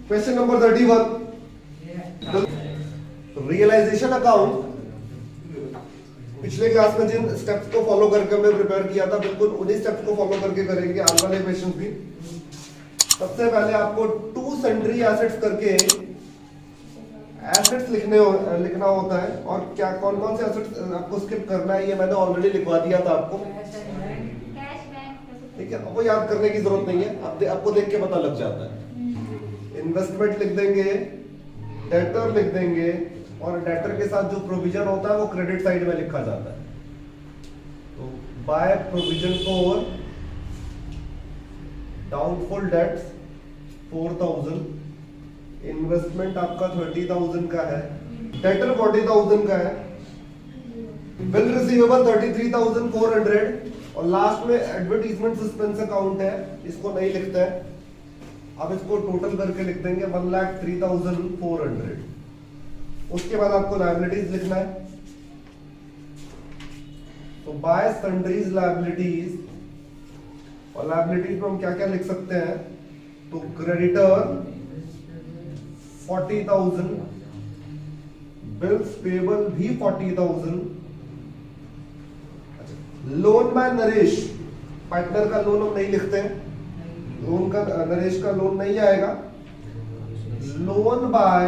Question number 31, realisation account. पिछले class में जिन स्टेप्स को फॉलो करके हमने प्रिपेयर किया था, बिल्कुल उन्हीं स्टेप्स को फॉलो करके करेंगे आज वाले क्वेश्चन भी। सबसे पहले आपको टू सन्ड्री एसेट्स करके एसेट्स लिखना होता है, और क्या कौन कौन से एसेट्स आपको स्किप करना है ये मैंने ऑलरेडी लिखवा दिया था आपको, ठीक है। वो याद करने की जरूरत नहीं है, आपको देख के पता लग जाता है। इन्वेस्टमेंट लिख देंगे, डेटर लिख देंगे, और डेटर के साथ जो प्रोविजन होता है वो क्रेडिट साइड में लिखा जाता है। तो by provision for doubtful debts 4000, investment आपका 30,000 का है, डेटर 40,000 का है, बिल रिसीवेबल 33,400, और लास्ट में एडवर्टीजमेंट सस्पेंस अकाउंट है, इसको नहीं लिखता है। अब इसको टोटल करके लिख देंगे 1,03,400। उसके बाद आपको लायबिलिटीज लिखना है। तो बाय सन्ड्रीज लायबिलिटीज, और लायबिलिटीज में हम क्या क्या लिख सकते हैं, तो क्रेडिटर 40,000, बिल्स पेबल भी 40,000, लोन बाय नरेश, पार्टनर का लोन हम नहीं लिखते हैं, लोन का नरेश का लोन नहीं आएगा। लोन बाय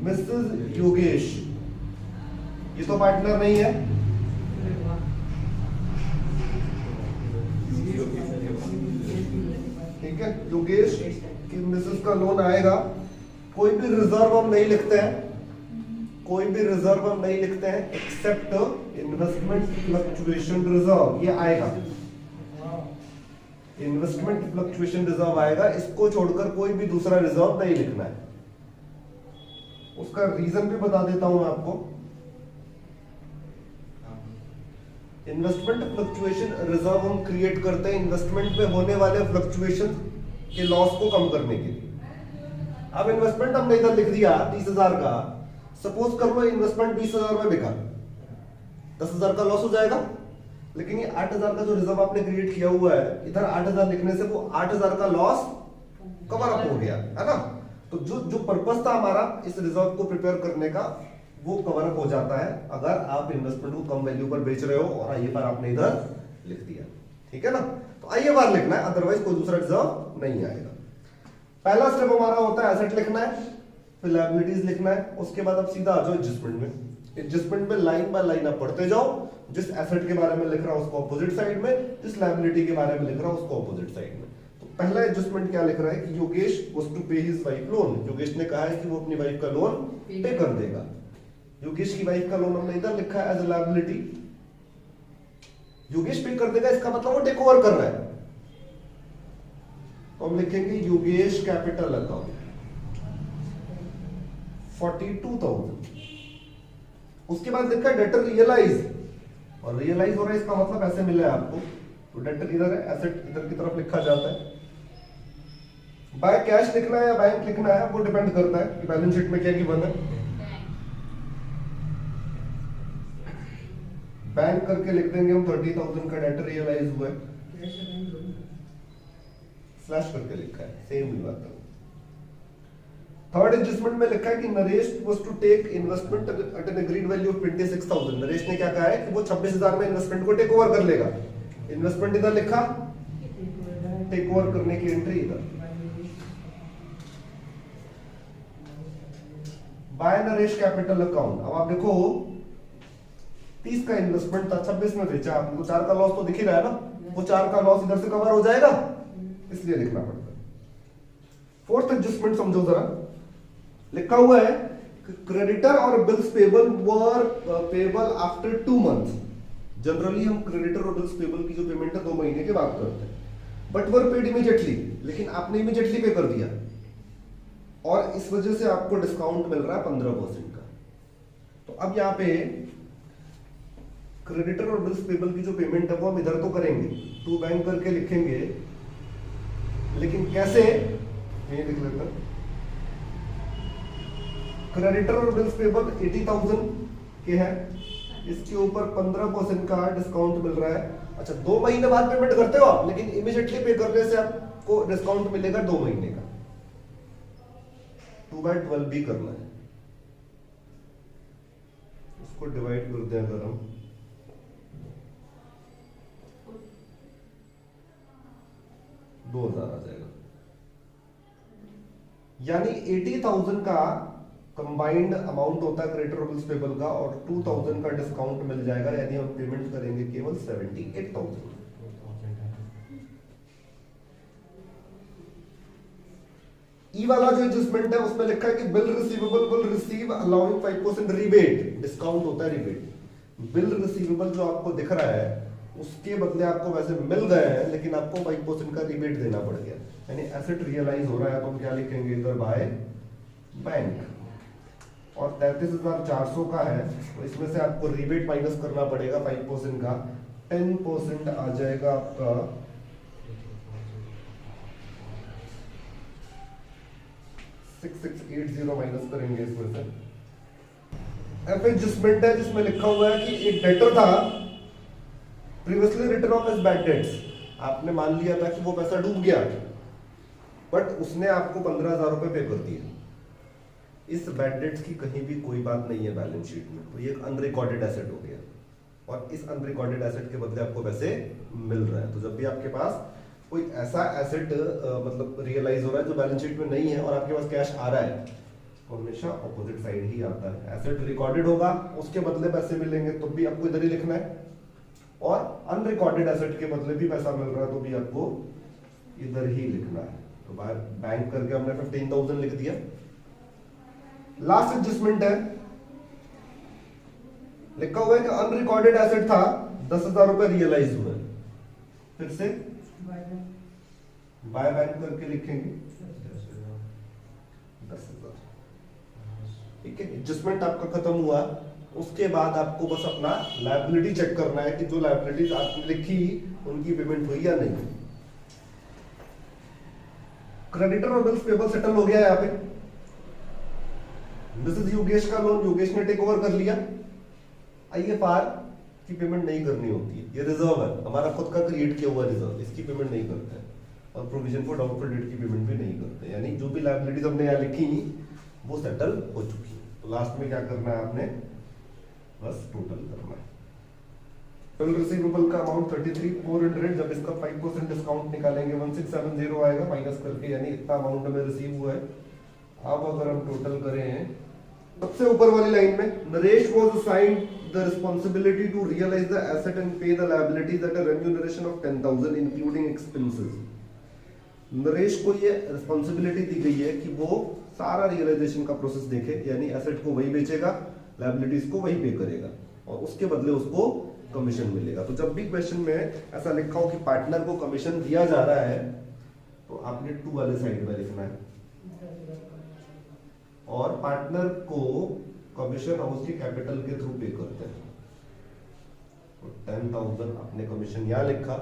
मिसेस योगेश, ये तो पार्टनर नहीं है, ठीक है। योगेश की मिसेस का लोन आएगा। कोई भी रिजर्व हम नहीं लिखते हैं, कोई भी रिजर्व हम नहीं लिखते हैं एक्सेप्ट इन्वेस्टमेंट फ्लक्चुएशन रिजर्व, ये आएगा, इन्वेस्टमेंट फ्लक्चुएशन रिजर्व आएगा। इसको छोड़कर कोई भी दूसरा रिजर्व नहीं लिखना है। उसका रीजन भी बता देता हूं मैं आपको। इन्वेस्टमेंट फ्लक्चुएशन रिजर्व हम क्रिएट करते हैं इन्वेस्टमेंट में होने वाले फ्लक्चुएशन के लॉस को कम करने के लिए। अब इन्वेस्टमेंट हमने इधर लिख दिया 30,000 का, सपोज कर लो इन्वेस्टमेंट 20,000 में बिका, 10,000 का लॉस हो जाएगा। लेकिन ये 8,000 का जो रिजर्व आपने क्रिएट किया हुआ है, इधर 8,000 लिखने से वो 8,000 का लॉस कवर अप हो गया, है ना। तो जो पर्पस था हमारा इस रिजर्व को प्रिपेयर करने का, वो कवर अप हो जाता है अगर आप इन्वेस्टमेंट को कम वैल्यू पर बेच रहे हो और आईएफआर आपने इधर लिख दिया, ठीक है ना। तो आईएफआर लिखना है, अदरवाइज कोई दूसरा रिजर्व नहीं आएगा। पहला स्टेप हमारा होता है एसेट लिखना है, फिर लायबिलिटीज लिखना है। उसके बाद आप सीधा आ जाओ एडजस्टमेंट में। एडजस्टमेंट में लाइन बाय लाइन आप पढ़ते जाओ, जिस एसेट के बारे में लिख रहा हूं उसको ऑपोजिट साइड में, जिस लायबिलिटी के बारे में लिख रहा हूं उसको ऑपोजिट साइड में। तो पहला एडजस्टमेंट क्या लिख रहा है कि योगेश वाज टू पे हिज वाइफ लोन। योगेश ने कहा है कि वो अपनी वाइफ का लोन पे कर देगा। योगेश की वाइफ का लोन हमने इधर लिखा है एज अ लायबिलिटी। योगेश पे कर देगा, इसका मतलब वो टेक ओवर कर रहा है। तो हम लिखेंगे योगेश कैपिटल अकाउंट 42,000। उसके बाद लिखा है डेटर रियलाइज, और रियलाइज हो रहा है इसका मतलब ऐसे मिला है आपको। तो डेटर इधर है, एसेट इधर की तरफ लिखा जाता है। बाय कैश लिखना है या बैंक लिखना है वो डिपेंड करता है कि बैलेंस शीट में क्या गिवन है। बैंक करके लिख देंगे हम 30,000 का डेटर रियलाइज हुआ है, स्लैश करके लिखा है, सेम ही बात है। थर्ड एडजस्टमेंट में लिखा है कि Naresh was to take investment at an agreed value of 26,000। Naresh ने क्या कहा है कि वो 26,000 में इन्वेस्टमेंट को टेक ओवर कर लेगा। इन्वेस्टमेंट इधर लिखा, टेक ओवर करने की एंट्री इधर। By Naresh capital account. अब आप देखो 30 का इन्वेस्टमेंट था, 26 में बेचा आपने, तो 4 का लॉस तो दिख ही रहा है ना। वो 4 का लॉस इधर से कवर हो जाएगा, इसलिए लिखना पड़ता है। फोर्थ एडजस्टमेंट समझो जरा, लिखा हुआ है क्रेडिटर और बिल्स पेबल वर पेबल आफ्टर 2 मंथ्स। जनरली हम क्रेडिटर और बिल्स पेबल की जो पेमेंट है 2 महीने के बाद करते हैं, बट वर पेड इमीडिएटली। लेकिन आपने इमीडिएटली पे कर दिया, और इस वजह से आपको डिस्काउंट मिल रहा है 15% का। तो अब यहाँ पे क्रेडिटर और बिल्स पेबल की जो पेमेंट है वो हम इधर तो करेंगे, टू बैंक करके लिखेंगे, लेकिन कैसे ये लिख लेते हैं। क्रेडिटर और बिल्स पेबल 80,000 के हैं, इसके ऊपर 15% का डिस्काउंट मिल रहा है। अच्छा 2 महीने बाद पेमेंट करते हो आप, लेकिन इमीडिएटली पे करने से आपको डिस्काउंट मिलेगा 2 महीने का। 2/12 भी करना है। उसको डिवाइड कर दें अगर हम, दो 2000 आ जाएगा। यानी 80,000 का कंबाइंड अमाउंट होता है क्रेडिटर और बिल्स पेबल का, और 2,000 का डिस्काउंट मिल जाएगा, यानी हम पेमेंट करेंगे केवल 78,000। ई वाला जो एडजस्टमेंट है उसमें लिखा है कि bill receivable will receive allowing 5% rebate, discount होता है रिबेट। बिल रिसीवेबल जो आपको दिख रहा है उसके बदले आपको वैसे मिल गए हैं, लेकिन आपको 5% का रिबेट देना पड़ गया, यानी एसेट रियलाइज हो रहा है। तो हम क्या लिखेंगे इधर, बाय बैंक। और 33,400 का है, तो इसमें से आपको रिबेट माइनस करना पड़ेगा 5% का, 10% आ जाएगा आपका 6680 माइनस करेंगे इसमें से। एफ एडजस्टमेंट है जिसमें लिखा हुआ है कि एक डेटर था previously written off as bad debts, आपने मान लिया था कि वो पैसा डूब गया, बट उसने आपको 15,000 रुपए पे कर दिए। इस बैड डेट्स की कहीं भी कोई बात नहीं है बैलेंस शीट में, तो ये एक अनरिकॉर्डेड एसेट हो गया, और इस अनरिकॉर्डेड एसेट के बदले आपको पैसे मिल रहे हैं। तो जब भी आपके पास कोई ऐसा एसेट मतलब रियलाइज हो रहा है जो बैलेंस शीट में नहीं है और आपके पास कैश आ रहा है, तो हमेशा ऑपोजिट साइड ही आता है। एसेट रिकॉर्डेड होगा, उसके बदले पैसे मिलेंगे तो भी आपको इधर ही लिखना है, और अनरिकॉर्डेड एसेट के बदले भी पैसा मिल रहा है तो भी आपको इधर ही लिखना है। तो बैंक करके हमने 15,000 लिख दिया। लास्ट एडजस्टमेंट है, लिखा हुआ है कि अनरिकॉर्डेड एसेट था 10,000 रुपए रियलाइज हुए, फिर से बाय बैंक करके लिखेंगे 10,000। ठीक है, एडजस्टमेंट आपका खत्म हुआ। उसके बाद आपको बस अपना लायबिलिटी चेक करना है कि जो लायबिलिटीज आपने लिखी उनकी पेमेंट हुई या नहीं। क्रेडिटर और बिल्स पेबल सेटल हो गया यहाँ पे। दिस इज योगेश का लोन, योगेश ने टेक ओवर कर लिया। आईएफआर की पेमेंट नहीं करनी होती है, ये रिजर्व है हमारा खुद का क्रिएट किया हुआ रिजर्व, इसकी पेमेंट नहीं करते हैं। और प्रोविजन फॉर डाउटफुल डेट की पेमेंट भी नहीं करते, यानी जो भी लायबिलिटीज हमने यहाँ लिखी वो सेटल हो चुकी है। तो लास्ट में क्या करना है आपने, बस टोटल करना है। बिल रिसीवेबल का अमाउंट 33,400, जब इसका 5% डिस्काउंट निकालेंगे 1670 आएगा माइनस करके, यानी इतना अमाउंट हमें रिसीव हुआ है। अब अगर हम टोटल करें सबसे ऊपर वाली लाइन में, Naresh was assigned the responsibility to realise the asset and pay the liabilities at a remuneration of 10,000 including expenses. Naresh को ये रिस्पांसिबिलिटी दी गई है कि वो सारा रियलाइजेशन का प्रोसेस देखे, यानी एसेट को वही बेचेगा, लायबिलिटीज को वही पे करेगा, और उसके बदले उसको कमीशन मिलेगा। तो जब भी क्वेश्चन में ऐसा लिखा हो कि पार्टनर को कमीशन दिया जा रहा है, तो आपने टू वाले साइड में लिखना है, और पार्टनर को कमीशन हम उसके कैपिटल के थ्रू पे करते हैं। तो 10,000 आपने कमीशन यहां लिखा।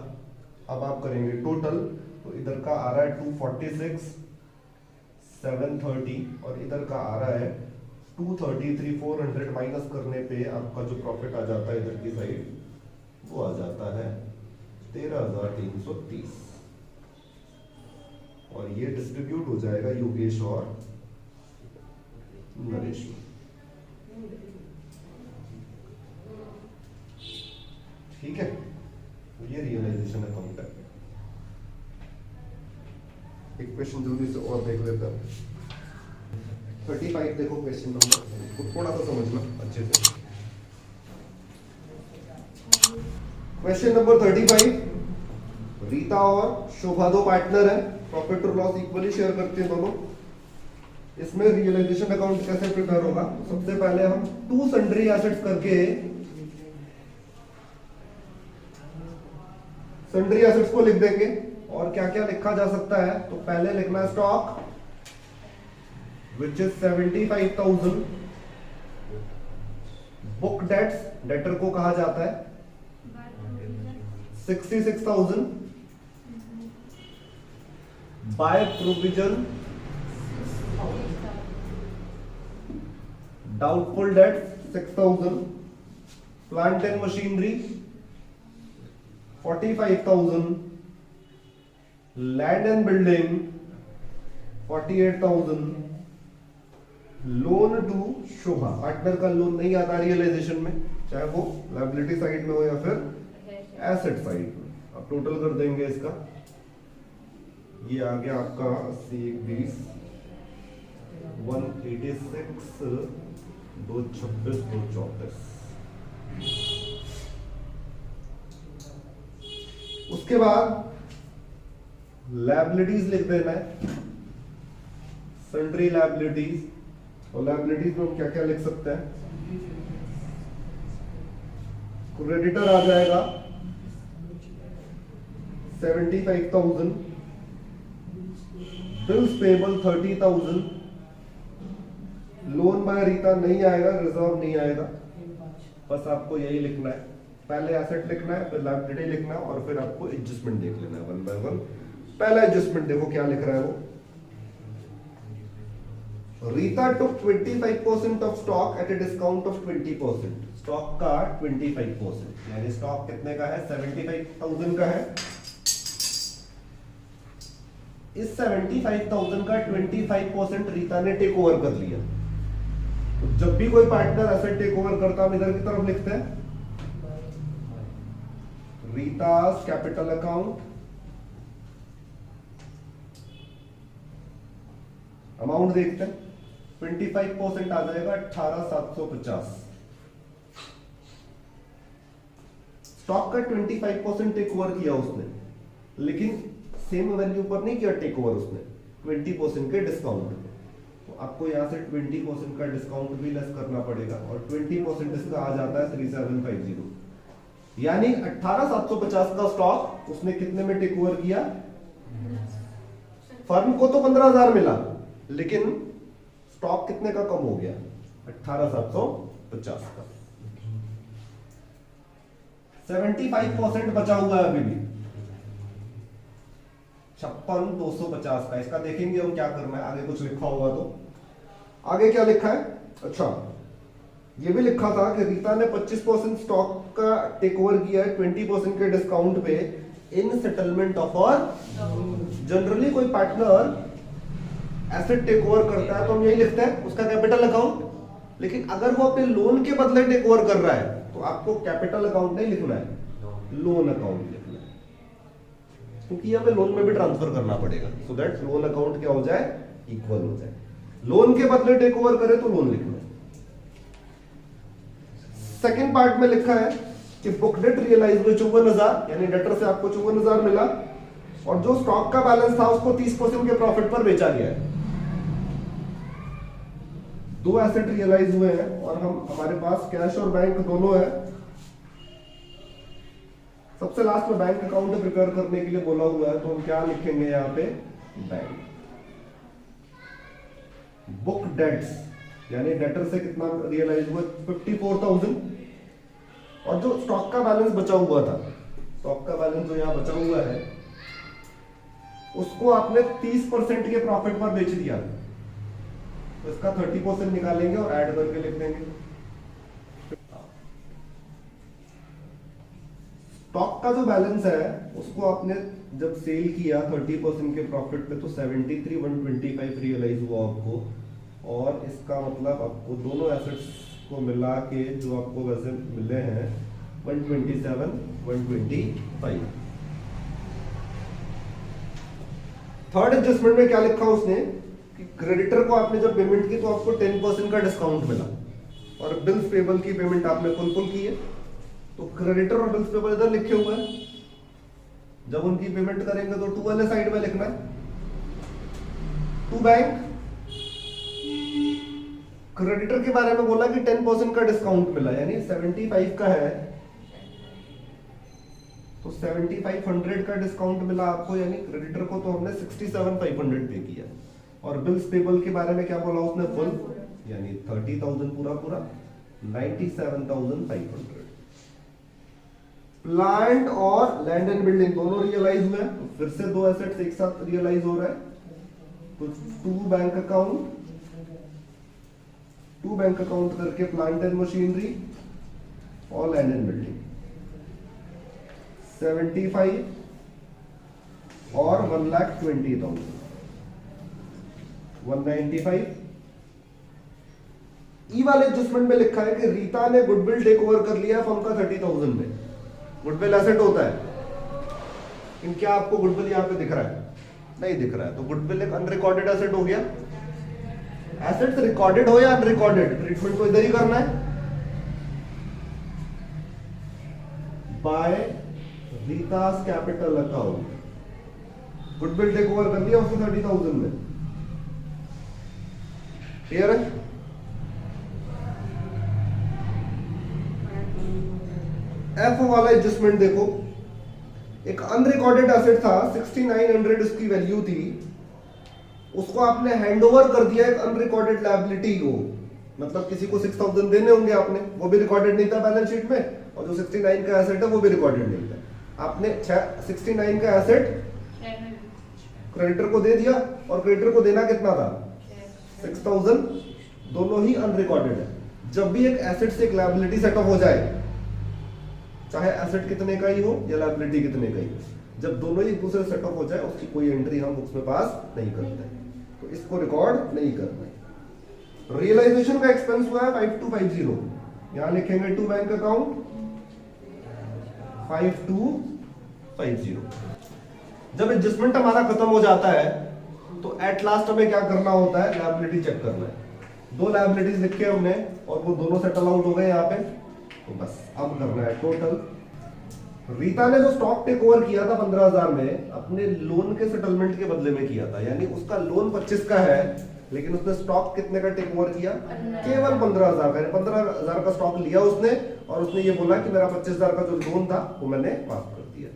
अब आप करेंगे टोटल, तो इधर का आ रहा है 246 730, और इधर का आ रहा है 233 400। माइनस करने पे आपका जो प्रॉफिट आ जाता है इधर की साइड, वो आ जाता है 13,330, और ये डिस्ट्रीब्यूट हो जाएगा योगेश और नरेश में। ठीक है, तो ये रियलाइजेशन अकाउंट है। एक क्वेश्चन जल्दी से और देख लेते हैं। 35 देखो क्वेश्चन नंबर, थोड़ा सा समझना अच्छे से। क्वेश्चन नंबर 35, रीता और शोभा दो पार्टनर है, प्रॉफिट और लॉस इक्वली शेयर करते हैं दोनों। इसमें रियलाइजेशन अकाउंट कैसे प्रिपेयर होगा, सबसे पहले हम टू सन्ड्री एसेट्स करके सन्ड्री एसेट्स को लिख देंगे। और क्या क्या लिखा जा सकता है, तो पहले लिखना है stock which is 75,000, book debts, debtor को कहा जाता है 66,000, by provision doubtful debts 6,000, plant and machinery 45,000, land and building 48,000, loan to Shobha, partner का लोन नहीं आता रियलाइजेशन में, चाहे वो लायबिलिटी साइड में हो या फिर एसेट साइड में। अब टोटल कर देंगे इसका, ये आ गया आपका 80 186 226 234। उसके बाद लायबिलिटीज लिख देना है, सन्ड्री लायबिलिटीज। और लायबिलिटीज में हम क्या क्या लिख सकते हैं? क्रेडिटर आ जाएगा 75,000, bills payable 30,000, loan by Rita नहीं आएगा, रिजर्व नहीं आएगा। बस आपको यही लिखना है, पहले एसेट लिखना है, फिर लायबिलिटी लिखना है, और फिर आपको एडजस्टमेंट देख लेना है वन बाय वन। पहला एडजस्टमेंट देखो क्या लिख रहा है वो, Rita took 25% of stock at a discount of 20%। Stock का 25%, यानी स्टॉक कितने का है? 75,000 का है। इस 75,000 का 25% रीता ने टेक ओवर कर लिया। तो जब भी कोई पार्टनर एसेट टेक ओवर करता है, हम इधर की तरफ लिखते हैं रीता's कैपिटल अकाउंट, अमाउंट देखते हैं, 25% आ जाएगा 18,750। स्टॉक का 25% टेक ओवर किया उसने, लेकिन सेम वैल्यू पर नहीं किया टेक ओवर उसने, 20% के डिस्काउंट पे। तो आपको यहां से 20% का डिस्काउंट भी लेस करना पड़ेगा, और 20% इसका आ जाता है 3750। यानी 18,750 का स्टॉक उसने कितने में टेक ओवर किया? फर्म को तो 15,000 मिला, लेकिन स्टॉक कितने का कम हो गया? 18,750 का। 75% बचा हुआ है अभी भी, 56,250 का। इसका देखेंगे हम क्या करना है, आगे कुछ लिखा होगा तो। आगे क्या लिखा है? अच्छा, ये भी लिखा था कि रीता ने 25% स्टॉक का टेक ओवर किया है 20% के डिस्काउंट पे इन सेटलमेंट ऑफ और। जनरली कोई पार्टनर एसेट टेक ओवर करता है तो हम यही लिखते हैं उसका कैपिटल अकाउंट। लेकिन अगर वो अपने लोन के बदले टेक ओवर कर रहा है तो आपको कैपिटल अकाउंट नहीं लिखना है, लोन अकाउंट लिखना है, क्योंकि हमें लोन में भी ट्रांसफर करना पड़ेगा, सो दैट लोन अकाउंट क्या हो जाए? इक्वल हो जाए। लोन के बदले टेक ओवर करे तो लोन लिखना है। सेकेंड पार्ट में लिखा है कि बुक डेट रियलाइज हुए 54,000, यानी डेटर से आपको 54,000 मिला, और जो स्टॉक का बैलेंस था उसको 30% के प्रॉफिट पर बेचा गया है। दो एसेट रियलाइज हुए हैं और हमारे पास कैश और बैंक दोनों है। सबसे लास्ट में बैंक अकाउंट प्रिपेयर करने के लिए बोला हुआ है, तो हम क्या लिखेंगे यहाँ पे? बैंक। बुक डेट्स, यानी डेटर से कितना रियलाइज हुआ? 54,000, और जो स्टॉक का बैलेंस बचा हुआ था, स्टॉक का बैलेंस जो यहाँ बचा हुआ है, उसको आपने 30% के प्रॉफिट पर बेच दिया, तो इसका 30% निकालेंगे और ऐड करके लिख देंगे। स्टॉक का जो बैलेंस है उसको आपने जब सेल किया 30% के प्रॉफिट पे, तो 73,125 रियलाइज हुआ आपको, और इसका मतलब आपको दोनों एसेट्स को मिला के जो आपको वैसे मिले हैं 127,125। थर्ड एडजस्टमेंट में क्या लिखा उसने कि क्रेडिटर को आपने जब पेमेंट की तो आपको 10% का डिस्काउंट मिला, और बिल्स पेबल की पेमेंट आपने फुल की है, तो क्रेडिटर और बिल्स पेबल इधर लिखे हुए हैं। जब उनकी पेमेंट करेंगे तो टू वाले साइड में लिखना है। टू बैंक, क्रेडिटर के बारे में बोला कि 10% का डिस्काउंट मिला, यानी 75 का है तो 7,500 का डिस्काउंट मिला आपको, यानी क्रेडिटर को तो हमने 67,500 पे किया। और बिल्स पेबल के बारे में क्या बोला उसने? फुल, यानी 30,000 पूरा 97,500। प्लांट और लैंड एंड बिल्डिंग दोनों रियलाइज हुए हैं, तो फिर से दो एसेट्स एक साथ रियलाइज हो रहा है, तो टू बैंक अकाउंट करके प्लांट एंड मशीनरी और लैंड एंड बिल्डिंग 75 और 1,20,000, 195 ई वाले एडजस्टमेंट में लिखा है कि रीता ने गुडविल टेक ओवर कर लिया फर्म का 30,000 में। गुडविल एसेट होता है, लेकिन क्या आपको गुडविल यहाँ पे दिख रहा है? नहीं दिख रहा है, तो गुडविल एक अनरिकॉर्डेड एसेट हो गया। एसेट्स रिकॉर्डेड हो या अनरिकॉर्डेड, ट्रीटमेंट को इधर ही करना है। By Rita's capital account, goodwill take over कर लिया उसने 30,000 में। क्लियर है? एफ वाला एडजस्टमेंट देखो, एक अनरिकॉर्डेड एसेट था 6900 उसकी वैल्यू थी, उसको आपने हैंडओवर कर दिया एक अनरिकॉर्डेड लायबिलिटी को, मतलब किसी को 6,000 देने होंगे आपने, वो भी रिकॉर्डेड नहीं था बैलेंस शीट में, और जो 69 का एसेट है वो भी रिकॉर्डेड नहीं था। आपने 69 का एसेट क्रेडिटर को दे दिया, और क्रेडिटर को देना कितना था? 6,000, दोनों ही अनरिकॉर्डेड है। जब भी एक एसेट से एक लायबिलिटी सेटअप हो जाए, चाहे एसेट कितने का ही हो या लायबिलिटी कितने का ही हो, जब दोनों ही एक दूसरे से सेटअप हो जाए, उसकी कोई एंट्री हम बुक्स में पास नहीं करते, तो इसको रिकॉर्ड नहीं करना है। रियलाइजेशन का एक्सपेंस हुआ है 5250, यहां लिखेंगे टू बैंक अकाउंट 5250। जब एडजस्टमेंट हमारा खत्म हो जाता है, तो एट लास्ट हमें क्या करना होता है? लायबिलिटी चेक करना है। दो लायबिलिटीज लिखे हमने और वो दोनों सेटल आउट हो गए यहाँ पे, तो बस अब करना है टोटल। रीता ने जो स्टॉक टेक ओवर किया था 15,000 में, अपने लोन के सेटलमेंट के बदले में किया था, यानी उसका लोन 25 का है, लेकिन उसने स्टॉक कितने का टेक ओवर किया? केवल 15,000 का। 15,000 का स्टॉक लिया उसने, और उसने ये बोला कि मेरा 25,000 का जो लोन था वो मैंने माफ कर दिया।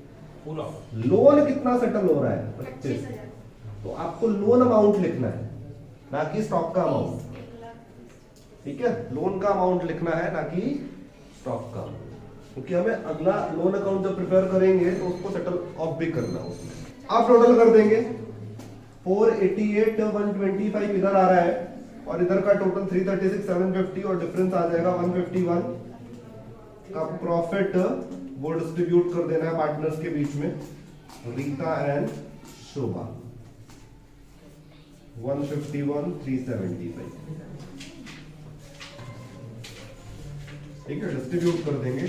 पूरा लोन कितना सेटल हो रहा है? 25,000। तो आपको लोन अमाउंट लिखना है, ना कि स्टॉक का अमाउंट। ठीक है, लोन का अमाउंट लिखना है, ना कि स्टॉक का, क्योंकि हमें अगला लोन अकाउंट जब प्रिपेयर करेंगे तो उसको सेटल ऑफ भी करना है उसमें। आप टोटल कर देंगे 488,125 इधर आ रहा है, और इधर का टोटल 336,750, और डिफरेंस आ जाएगा 151 का प्रॉफिट। वो डिस्ट्रीब्यूट कर देना है पार्टनर्स के बीच में, रीता एंड शोभा। 151,375, ठीक है, डिस्ट्रीब्यूट कर देंगे।